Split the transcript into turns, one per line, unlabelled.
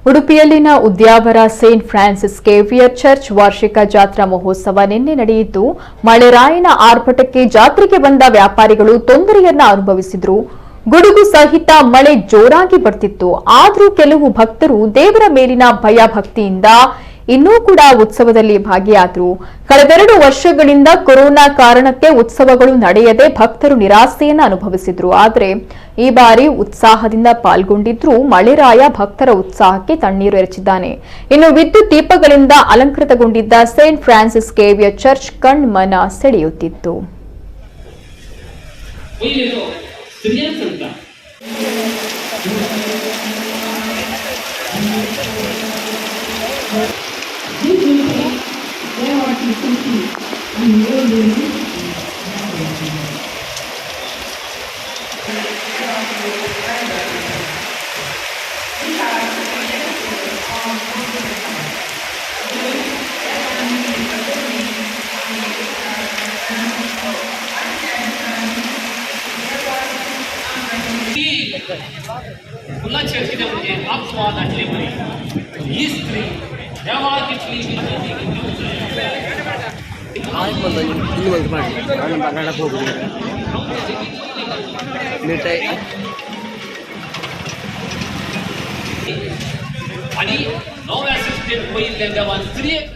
ಉಡುಪಿಯಲ್ಲಿನ Udyavara Saint Francis Xavier church ವಾರ್ಷಿಕ ಜಾತ್ರಾ ಮಹೋತ್ಸವ ನಿನ್ನೆ ನಡೆಯಿತು. ಮಳೆರಾಯನ ಆರ್ಭಟಕ್ಕೆ ಜಾತ್ರೆಗೆ ಬಂದ ವ್ಯಾಪಾರಿಗಳು ತೊಂದರೆಯನ್ನ ಅನುಭವಿಸಿದ್ರು. ಗುಡುಗು ಸಹಿತ ಮಳೆ ಜೋರಾಗಿ ಬರ್ತಿತ್ತು. ಆದರೂ ಕೆಲವು ಭಕ್ತರು ದೇವರ ಮೇಲಿನ ಭಯ ಭಕ್ತಿಯಿಂದ ಇನ್ನೂ ಕೂಡ ಉತ್ಸವದಲ್ಲಿ ಭಾಗಿಯಾದರು. ಕಳೆದೆರಡು ವರ್ಷಗಳಿಂದ ಕೊರೋನಾ ಕಾರಣಕ್ಕೆ ಉತ್ಸವಗಳು ನಡೆಯದೆ ಭಕ್ತರು ನಿರಾಸೆಯನ್ನು ಅನುಭವಿಸಿದ್ರು. ಆದರೆ ಈ ಬಾರಿ ಉತ್ಸಾಹದಿಂದ ಪಾಲ್ಗೊಂಡಿದ್ರು. ಮಳೆರಾಯ ಭಕ್ತರ ಉತ್ಸಾಹಕ್ಕೆ ತಣ್ಣೀರು ಎರಚಿದ್ದಾನೆ. ಇನ್ನು ವಿದ್ಯುತ್ ದೀಪಗಳಿಂದ ಅಲಂಕೃತಗೊಂಡಿದ್ದ ಸೇಂಟ್ ಫ್ರಾನ್ಸಿಸ್ ಸೇವಿಯರ್ ಚರ್ಚ್ ಕಣ್ಮನ ಸೆಳೆಯುತ್ತಿತ್ತು.
खुला चर्चिने म्हणजे अपवाद असले ही स्त्री आणि नव्या सिस्टीम होईल तेव्हा स्त्री